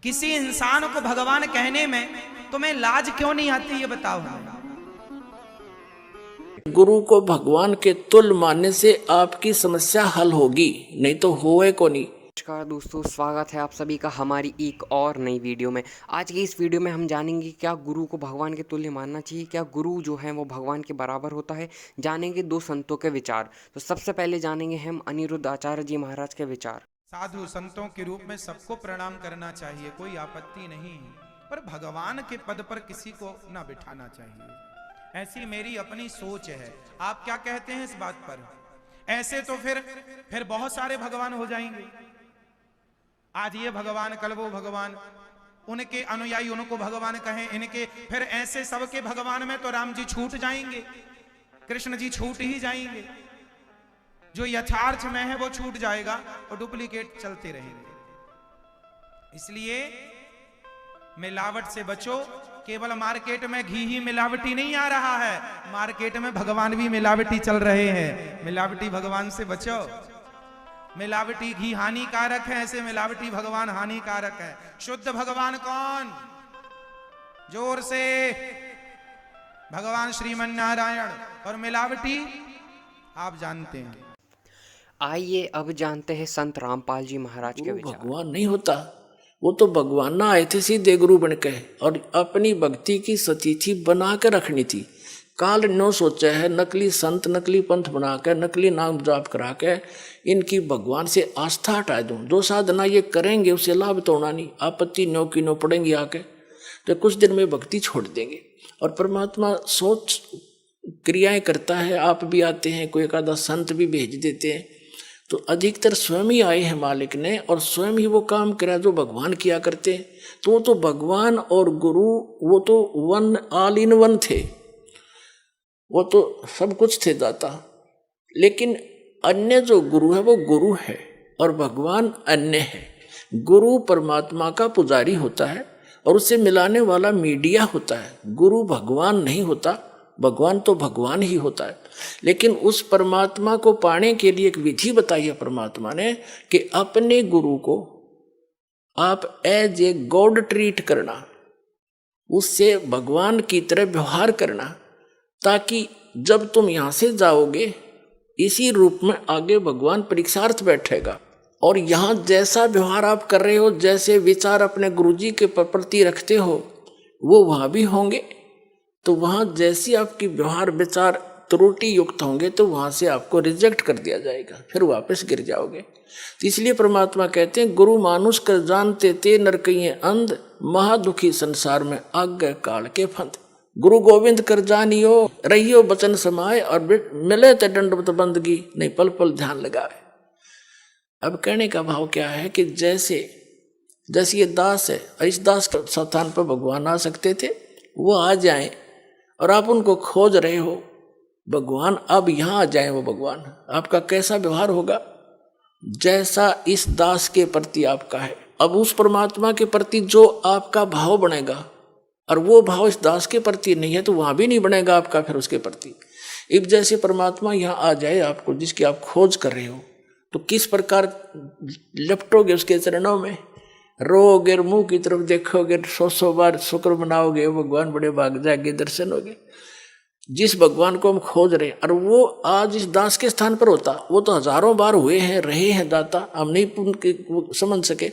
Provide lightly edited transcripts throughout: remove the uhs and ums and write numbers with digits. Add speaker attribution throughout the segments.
Speaker 1: किसी इंसान को भगवान कहने में तुम्हें लाज क्यों नहीं आती, ये बताओ हमें।
Speaker 2: गुरु को भगवान के तुल्य मानने से आपकी समस्या हल होगी, नहीं तो होए को नहीं।
Speaker 3: नमस्कार दोस्तों, स्वागत है आप सभी का हमारी एक और नई वीडियो में। आज की इस वीडियो में हम जानेंगे क्या गुरु को भगवान के तुल्य मानना चाहिए, क्या गुरु जो है वो भगवान के बराबर होता है। जानेंगे दो संतों के विचार। तो सबसे पहले जानेंगे हम अनिरुद्ध आचार्य जी महाराज के विचार।
Speaker 1: साधु संतों के रूप में सबको प्रणाम करना चाहिए, कोई आपत्ति नहीं, पर भगवान के पद पर किसी को ना बिठाना चाहिए, ऐसी मेरी अपनी सोच है। आप क्या कहते हैं इस बात पर? ऐसे तो फिर बहुत सारे भगवान हो जाएंगे। आज ये भगवान, कल वो भगवान, उनके अनुयायी उनको भगवान कहें, इनके फिर ऐसे सबके भगवान में तो राम जी छूट जाएंगे, कृष्ण जी छूट ही जाएंगे। जो यथार्थ में है वो छूट जाएगा और डुप्लीकेट चलते रहेंगे। इसलिए मिलावट से बचो। केवल मार्केट में घी ही मिलावटी नहीं आ रहा है, मार्केट में भगवान भी मिलावटी चल रहे हैं। मिलावटी भगवान से बचो। मिलावटी घी हानिकारक है, ऐसे मिलावटी भगवान हानिकारक है। शुद्ध भगवान कौन? जोर से, भगवान श्रीमन नारायण। और मिलावटी आप जानते हैं।
Speaker 3: आइए अब जानते हैं संत रामपाल जी महाराज के
Speaker 2: गुरु
Speaker 3: विचार।
Speaker 2: भगवान नहीं होता, वो तो भगवान ना आए थे सीधे गुरु बन के, और अपनी भक्ति की सतिथि बना के रखनी थी। काल नो सोचा है नकली संत नकली पंथ बना के नकली नाम जाप करा के इनकी भगवान से आस्था हटा दूं। जो साधना ये करेंगे उससे लाभ तो होना नहीं, आपत्ति नो की नो पड़ेंगी आके, तो कुछ दिन में भक्ति छोड़ देंगे। और परमात्मा सोच क्रियाएं करता है। आप भी आते हैं, कोई एक आधा संत भी भेज देते हैं, तो अधिकतर स्वयं ही आए हैं मालिक ने, और स्वयं ही वो काम करा जो भगवान किया करते हैं। तो वो तो भगवान और गुरु वो तो वन, ऑल इन वन थे, वो तो सब कुछ थे दाता। लेकिन अन्य जो गुरु है वो गुरु है और भगवान अन्य है। गुरु परमात्मा का पुजारी होता है और उससे मिलाने वाला मीडिया होता है। गुरु भगवान नहीं होता, भगवान तो भगवान ही होता है। लेकिन उस परमात्मा को पाने के लिए एक विधि बताई है परमात्मा ने कि अपने गुरु को आप एज ए गॉड ट्रीट करना, उससे भगवान की तरह व्यवहार करना, ताकि जब तुम यहां से जाओगे इसी रूप में आगे भगवान परीक्षार्थ बैठेगा। और यहां जैसा व्यवहार आप कर रहे हो, जैसे विचार अपने गुरुजी के प्रति रखते हो, वो वहां भी होंगे। तो वहां जैसी आपकी व्यवहार विचार त्रुटि युक्त होंगे तो वहां से आपको रिजेक्ट कर दिया जाएगा, फिर वापस गिर जाओगे। तो इसलिए परमात्मा कहते हैं गुरु मानुष कर जानते ते नरकइये अंध, महादुखी संसार में आज्ञा काल के फंद। गुरु गोविंद कर जानियो रहियो बचन समाए, और मिले ते दंडवत बंदगी नहीं पल पल ध्यान लगाए। अब कहने का भाव क्या है कि जैसे ये दास है, इस दास के स्थान पर भगवान आ सकते थे, वो आ जाएं, और आप उनको खोज रहे हो भगवान, अब यहां आ जाए वो भगवान। आपका कैसा व्यवहार होगा? जैसा इस दास के प्रति आपका है। अब उस परमात्मा के प्रति जो आपका भाव बनेगा, और वो भाव इस दास के प्रति नहीं है, तो वहां भी नहीं बनेगा आपका फिर उसके प्रति। अब जैसे परमात्मा यहां आ जाए आपको, जिसकी आप खोज कर रहे हो, तो किस प्रकार लपटोगे उसके चरणों में, रोगे, मुंह की तरफ देखोगे, 100 बार शुक्र मनाओगे, भगवान बड़े भाग जाएंगे, दर्शन होगे। जिस भगवान को हम खोज रहे हैं, और वो आज इस दास के स्थान पर होता, वो तो हजारों बार हुए हैं, रहे हैं दाता, हम नहीं समझ सके।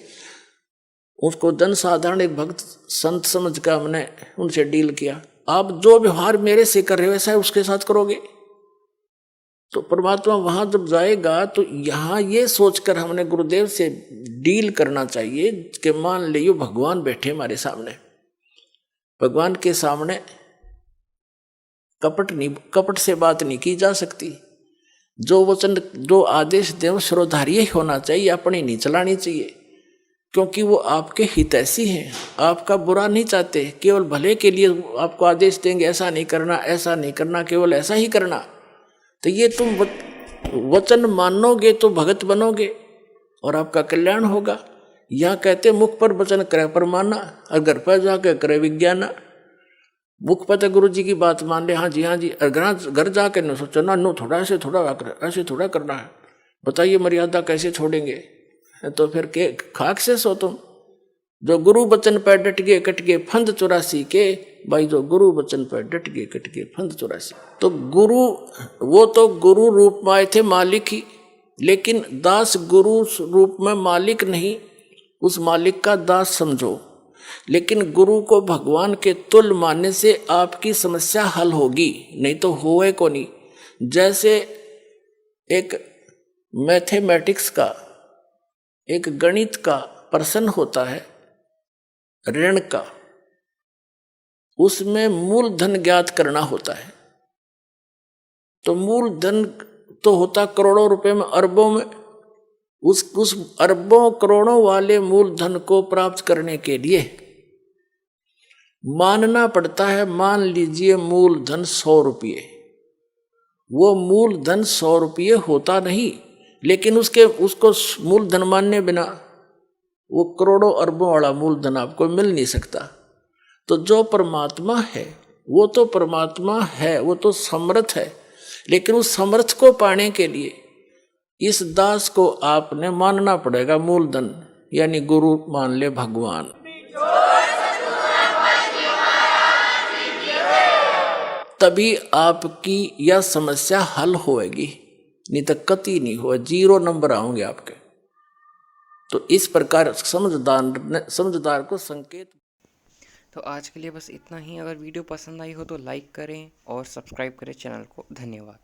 Speaker 2: उसको जन साधारण एक भक्त संत समझ कर हमने उनसे डील किया। आप जो व्यवहार मेरे से कर रहे हो वैसा उसके साथ करोगे, तो परमात्मा वहां जब जाएगा तो यहाँ ये सोचकर हमने गुरुदेव से डील करना चाहिए कि मान लियो भगवान बैठे हमारे सामने, भगवान के सामने कपट से बात नहीं की जा सकती। जो वचन जो आदेश देव श्रोधार्य ही होना चाहिए, अपनी नहीं चलानी चाहिए, क्योंकि वो आपके हितैषी हैं, आपका बुरा नहीं चाहते, केवल भले के लिए आपको आदेश देंगे, ऐसा नहीं करना, ऐसा नहीं करना, केवल ऐसा ही करना। तो ये तुम वचन मानोगे तो भगत बनोगे और आपका कल्याण होगा। यहाँ कहते मुख पर वचन करे परमाना, और घर पर जाकर करे विज्ञाना। मुख पर तो गुरु जी की बात मान ले, हाँ जी हाँ जी, और घर जाकर न सोचो ना, नो थोड़ा ऐसे थोड़ा करना है, बताइए मर्यादा कैसे छोड़ेंगे? तो फिर के खाक से सो तुम। जो गुरु वचन पर डट गए कट गए फंद 84 के, भाई जो गुरु वचन पर डट गए कट गए फंद 84। तो गुरु, वो तो गुरु रूप में आए थे मालिक ही, लेकिन दास गुरु रूप में मालिक नहीं, उस मालिक का दास समझो। लेकिन गुरु को भगवान के तुल्य मानने से आपकी समस्या हल होगी, नहीं तो होए को नहीं। जैसे एक मैथमेटिक्स का, एक गणित का प्रश्न होता है ऋण का, उसमें मूलधन ज्ञात करना होता है। तो मूलधन तो होता करोड़ों रुपए में, अरबों में। उस अरबों करोड़ों वाले मूलधन को प्राप्त करने के लिए मानना पड़ता है, मान लीजिए मूलधन 100 रुपये। वो मूलधन 100 रुपये होता नहीं, लेकिन उसको मूलधन मानने बिना वो करोड़ों अरबों वाला मूलधन आपको मिल नहीं सकता। तो जो परमात्मा है वो तो परमात्मा है, वो तो समर्थ है, लेकिन उस समर्थ को पाने के लिए इस दास को आपने मानना पड़ेगा मूलधन, यानी गुरु मान ले भगवान। तभी आपकी यह समस्या हल होएगी, नहीं तो कतई नहीं हो, 0 नंबर आओगे आपके। तो इस प्रकार समझदार को संकेत।
Speaker 3: तो आज के लिए बस इतना ही। अगर वीडियो पसंद आई हो तो लाइक करें और सब्सक्राइब करें चैनल को। धन्यवाद।